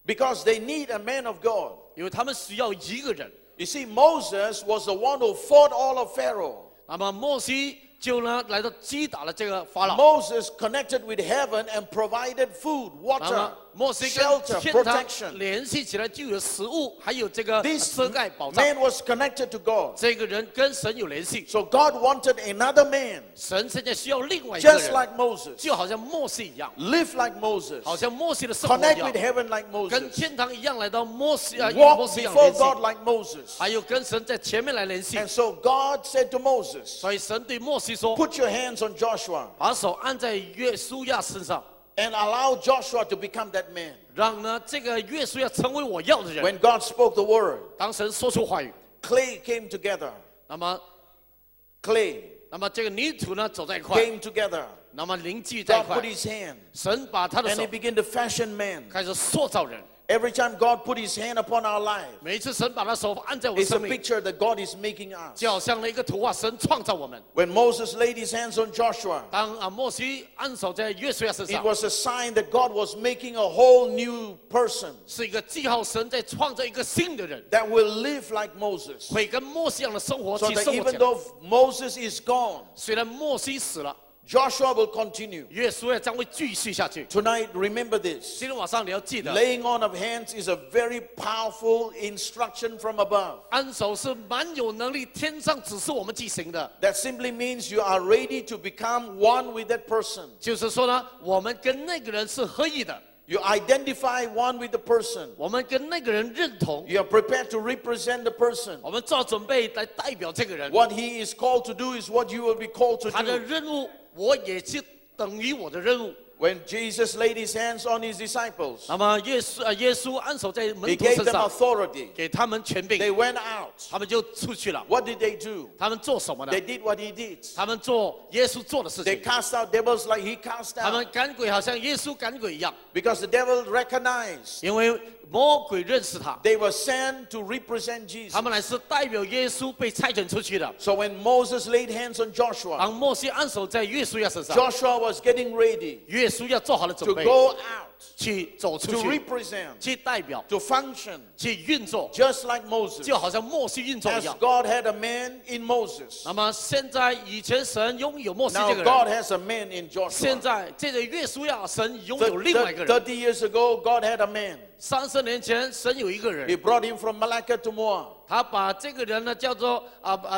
Because they need a man of God. 因为他们需要一个人。 You see, Moses was the one who fought all of Pharaoh. 那么摩西就呢来到击打了这个法老。 Moses connected with heaven and provided food, 那 water, 么摩西跟 shelter, 天堂 protection. 联系起来，就有食物，还有这个 This 遮盖保障。 man was connected to God. 这个人跟神有联系， So God wanted another man, 神现在需要另外一个 just 人， like Moses, 就好像摩西一样， live like Moses, 好像摩西的生活一 connect 样 with，heaven like 跟 Moses, 天堂一样来到摩西与摩 walk 西一样 before 联系， God like Moses. 还有跟神在前面来联系。 And so God said to Moses, 所以神对摩西说 put your hands on Joshua 把手按在约书亚身上， and allow Joshua to become that man. 让呢这个约书亚成为我要的人。 When God spoke the word, 当神说出话语， clay came together. 那么 Clay 这个泥土呢走在一块， came together. 那么凝聚在一 God put 块， his hand 神把他的 and 手 he began to fashion man. 开始塑造人。 Every time God put his hand upon our life, 每一次神把他手按在我 it's a 生命， picture that God is making us. 就好像一个图画，神创造我们。 When Moses laid his hands on Joshua, 当摩西按手在约书亚身 it 上， was a sign that God was making a whole new person 是一个记号，神在创造一个新的人， that will live like Moses. 会跟摩西一样的生活， So 去 that 生活 even 起来。 though Moses is gone, 虽然摩西死了， Joshua will continue. 约书亚将会继续下去。 Tonight, remember this. 今天晚上你要记得， Laying on of hands is a very powerful instruction from above. 按手是蛮有能力，天上指示我们进行的。 That simply means you are ready to become one with that person. 就是说呢，我们跟那个人是合一的， You identify one with the person. 我们跟那个人认同， You are prepared to represent the person. 我们做准备来代表这个人。 What he is called to do is what you will be called to 他的 do. 任务，我也是等于我的任务。 When Jesus laid his hands on his disciples, 那么耶稣按手在门 he 徒 gave 身 them 上， authority. 给他们权柄， They went out. 他们就出去了。 What did they do? 他们做什么呢 They？did what he did. 他们做耶稣做的事 They 情。 cast out devils like he cast 他们 out. 赶鬼好像耶稣赶鬼一样， Because the devil recognized 因为魔鬼认识他， they were sent to represent Jesus. 他们乃是代表耶稣被差遣出去的。 So when Moses laid hands on Joshua, 当摩西按手在约书亚身上， Joshua was getting ready 约书亚做好了准 to 备， go out, 去走出 to 去， represent, 去代表， to function, 去运作， just like Moses. 就好像摩西运作一 As 样。 God had a man in Moses, 那么现在以前神拥有摩西 now 这个 God 人， has a man in 现 Joshua. 在这个约书亚神拥有另外一个人。 30 years ago, God had a man. 30年前神有一个 He 人， brought him from Malacca to Moab. 他把这个人呢叫做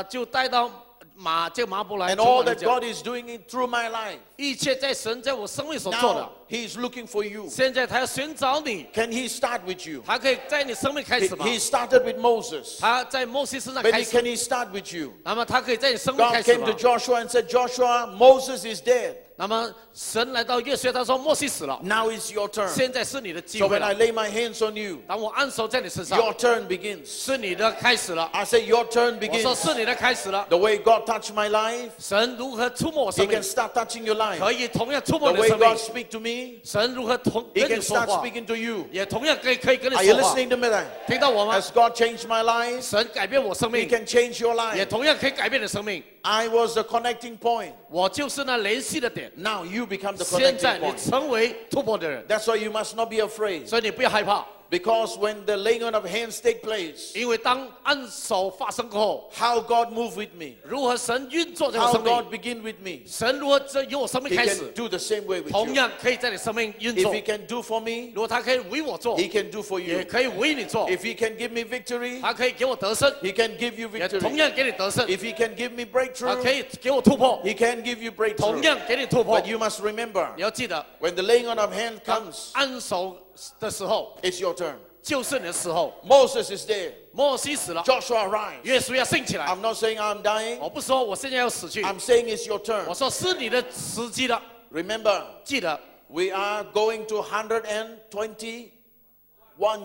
就带到马布来 And all 来 that 讲 God is doing it through my life. 一切在神在我生命所做的 Now,。He is looking for you. 现在他要寻找你， Can he start with you? 他可以在你生命开 He, 始吗？ he started with Moses. 他在摩西身上 But 开 can 始， he start with you? 那么他可以在你生命 God 开始 came 吗 to？Joshua and said, Joshua, Moses is dead. 那么神来到约书亚，他说摩西死了， Now it's your turn. 现在是你的机 So 会 when I 了。 lay my hands on you, 当我按手在你身上， your turn begins. 是你的开始了。 I say, your turn 我说 begins. 是你的开始了。 The way God touched my life, 神如何触摸我 He 生命 can，start touching your life. 可以同样触 The 摸你的 way 生命 God。speak to me, 神如何 He 跟 can 你说 start 话， speaking to you. 也同样可以跟你 Are you 说话。 listening to me? Then? 听到我吗？ As God changed my life, 神改变我生 He 命， can change your 也 life. 同样可以改变你的生命。 I was the connecting point. 我就是那联系的点。 Now you become the 现在 connecting 你 point. 成为突破的人， That's why you must not be afraid. 所以你不要害怕， Because when the laying on of hands take place, 因为当按手发生过后， how God moved with me, 如何神运作这个 how 生命， God begin with me, 神如何由我生命 He 开 can 始， do the same way with 同 you. 样可以在你生命运 If 作。 He can do for me, 如果他可以为我做， He can do for 也 you. 可以为你做。 If He can give me victory, 他可以给我得胜， He can give you 也同 victory. 样给你得胜。 If He can give me 他可 breakthrough, 以给我突破， He can give you 同 breakthrough. 样给你突破 But。you must remember, 你要记得， when the laying on of hands 当 comes, 按手的时候， it's your turn. 就是你的时候。 Moses is there. 摩西死了， Joshua rise. 约书亚兴起来。 I'm not saying I'm dying. 我不说我现在要死去， I'm saying it's your turn. 我说是你的时机了。 Remember, 记得， we are going to 121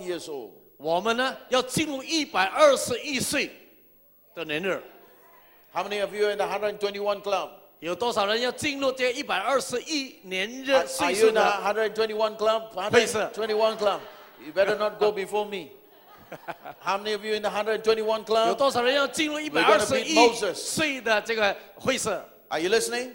years old. 我们呢要进入121岁的年日。 How many of you are in the 121 club? 有多少人要进入这121年日 Are 岁 you 数 in the 的？ 121 club? 会是。 121 club. You better not go before me. How many of you in the 121有 club? 多少人要进入 gonna beat Moses. 121岁的这个会社？ Are you listening?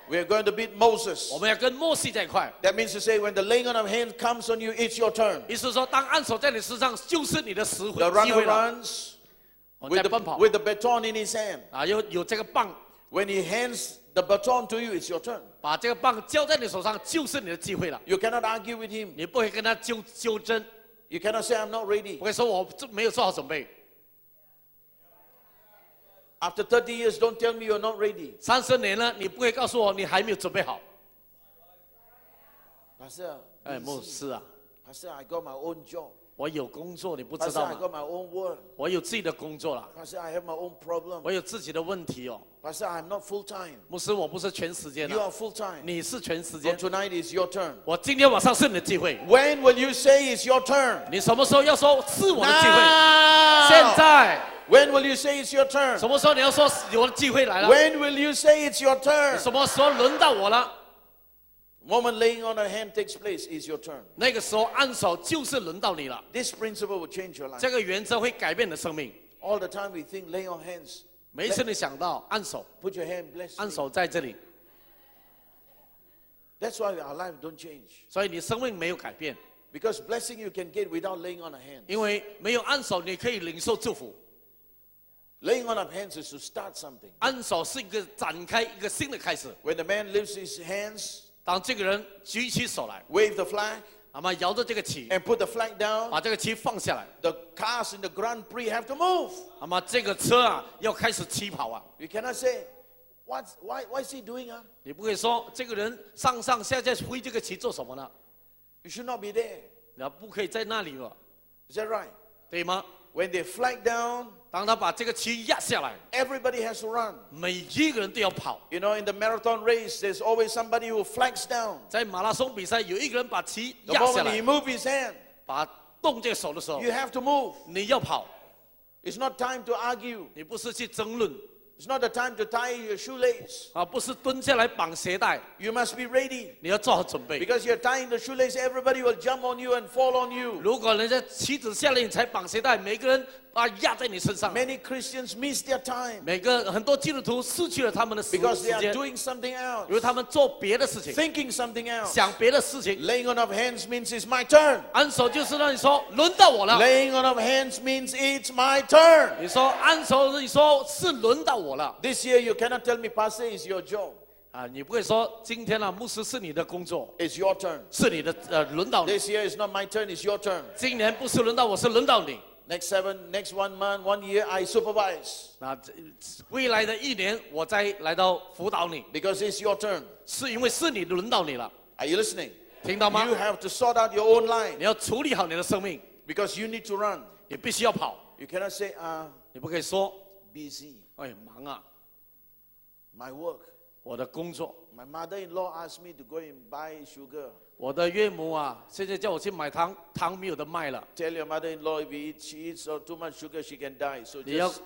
We are going to beat Moses. 我们要跟摩西在一块。 That means to say, when the laying on of hands comes on you, it's your turn. 意思说，当按手在你身上，就是你的时会 The 机会 runner 了。 runs 我们在 with 奔跑 the baton in his hand. 啊，有这个棒， When he hands the baton to you, it's your turn. 把这个棒交在你手上，就是你的机会了。 You cannot argue with him. 你不会跟他纠争， You cannot say, I'm not ready. 不会说我没有做好准备。 After 30 years, don't tell me you're not ready. 30年了，你不会告诉我你还没有准备好。 Pastor, 哎，牧师啊， Pastor, I got my own job. 我有工作，你不知 Pastor, 道 I 吗？ got my own work. 我有自己的工作了， Pastor, I have my own problem. 我有自己的问题哦。 Pastor, I'm not full time. 牧师，我不是全时间 You 的， are full time. 你是全时 So 间。 tonight is your turn. 我今天晚上是你的机会， When will you say it's your turn? 你什么时候要说是我的机会？ Now! 现在。 When will you say it's your turn? 什么时候你要说我的机会来了？ When will you say it's your turn? 什么时候轮到我了？ The moment laying on a hand takes place is your turn. 那个时候按手就是轮到你了。 This principle will change your life. 这个原则会改变你的生命。 All the time we think laying on hands. 每一次你想到按手， Put your hand, bless 按 me. 手在这里， That's why our life don't change. 所以你生命没有改变， Because blessing you can get without laying on a hand. 因为没有按手，你可以领受祝福。 Laying on of hands is to start something. 按手是一个展开一个新的开始。 When the man lifts his hands, 当这个人举起手来， wave the flag, 那么摇着这个旗， and put the flag down, 把这个旗放下来， the cars in the Grand Prix have to move. 那么这个车啊要开始起跑啊。 You cannot say, why is he doing? 你不会说这个人上下下挥这个旗做什么呢？ You should not be there. 你不可以在那里了， Is that right? 对吗？ When they flag down, 当他把这个旗压下来， everybody has to run. 每一个人都要跑。 You know, in the marathon race, there's always somebody who flags down. 在马拉松比赛，有一个人把旗 The 压下 moment 来 he，moves his hand, 把动这个手的时候， you have to move. 你要跑， It's not time to argue. 你不是去争论 It's not the time to tie your shoelace. 啊，不是蹲下来绑鞋带， You must be ready. 你要做好准备。 Because you're tying the shoelace, everybody will jump on you and fall on you. 如果人家旗子下来你才绑鞋带，每个人把压在你身上， Many Christians miss their time 很多基督徒失去了他们的时 because they are 间， doing something else, 因为他们做别的事情， thinking something else. 想别的事情。 Laying on of hands means it's my turn. 按手就是让你说轮到我了， Laying on of hands means it's my turn. 你说按手，你说是轮到我了 This year you cannot tell me, Pastor, it's your job. 啊，你不会说今天啊，牧师是你的工作， It's your turn. 是你的轮到你。 This year is not my turn, it's your turn. 今年不是轮到我，是轮到你。 Next 1 month, 1 year, I supervise 那未来的一年，我再来到辅导你， because it's your turn. 是因为是你轮到你了， Are you listening? 听到吗 You？have to sort out your own life 你要处理好你的生命， because you need to run. 你必须要跑， You cannot say, 你不可以说， busy, 哎，忙啊， my work. 我的工作， My mother-in-law asked me to go and buy sugar. 我的岳母啊，现在叫我去买糖，糖没有得卖了。 Tell your mother-in-law if she eats too much sugar, she can die. So 你要 just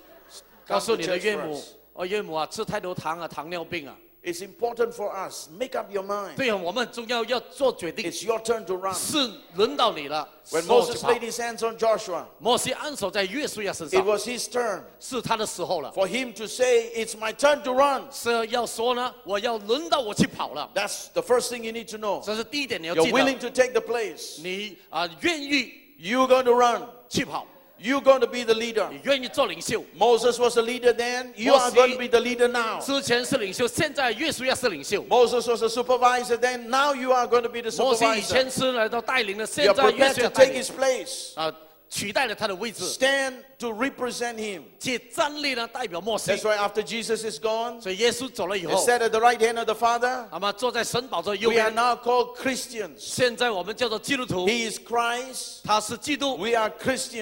告 come 诉 to 你的 church 岳 for 母 us.，岳母啊，吃太多糖啊，糖尿病啊。 It's important for us. Make up your mind. 对啊，我们很重要，要做决定， It's your turn to run. 是轮到你了。 When 说去 Moses 跑 laid his hands on Joshua, 摩西按手在约书亚身 it 上， was his turn 是他的时候了。 for him to say, it's my turn to run. 是要说呢，我要轮到我去跑了。 That's the first thing you need to know. 这是第一点，你要 You're 记得， willing to take the place. 你愿意 You're going to run. 去跑， You're going to be the leader. 你愿意做领袖。 Moses was a leader then. You are Moses- going to be the leader now. 之前是领袖，现在约书亚是领袖。 Moses was a supervisor then. Now you are going to be the 摩西以 supervisor. 前是来到带领的，现 You're 在约 prepared 书亚 to 带 take 领 his place. 取代了他的位置， Stand to represent him. 去站立呢代表摩西 That's。why after Jesus is gone, 所以耶稣走了以 he 后， sat at the right hand of the Father. 那么坐在神宝座右 We are 边。 now called Christians. 现在我们叫做基督徒， He is Christ. 他是基督， We are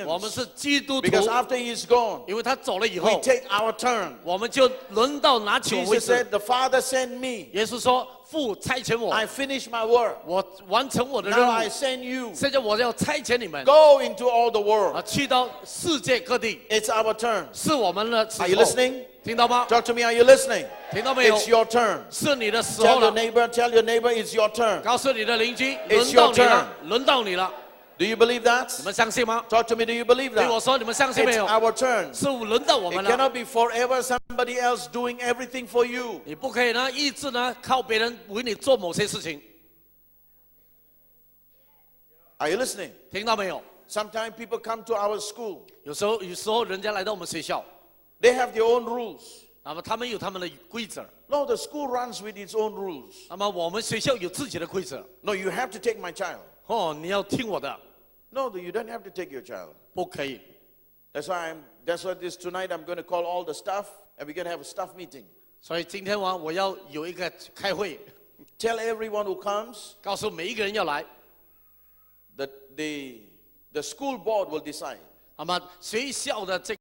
我们 Christians. 是基督徒。 Because after he is gone, 因为他走了以 we 后， take our turn. 我们就轮到拿起我位 Jesus 置。 said, the Father sent me. 耶稣说：“父差遣我， I finished my work. 我完成我的任 Now I 务。 send you. 现在我要差遣你们 Go into all the world. 去到世界各地， It's our turn. 是我们的时 Are you 候。 listening? 听到吗？ Talk to me. Are you listening? 听到没有？ It's your turn. 是你的时 Tell 候 your 了。 tell your neighbor, it's your turn. 告诉你的邻居， It's 轮到 your 你了，轮到你了。Do you believe that? 你们相信吗？ Talk to me, do you believe 对我 that? 说，你们相信没 It's 有？ our turn. 是轮到我 It 们了。 cannot be forever somebody else doing everything for you. 你不可以呢，一直呢靠别人为你做某些事情， Are you listening? 听到没有？ Sometimes people come to our school. 有时候人家来到我们学校， They have their own rules. 那么他们有他们的规则， No, the school runs with its own rules. 那么我们学校有自己的规则。 No, you have to take my child. 哦，你要听我的， No, you don't have to take your child. 不可以。 That's why tonight I'm going to call all the staff and we're going to have a staff meeting. 所以今天我要有一个开会， Tell everyone who comes 告诉每一个人要来， that the school board will decide. 那么学校的这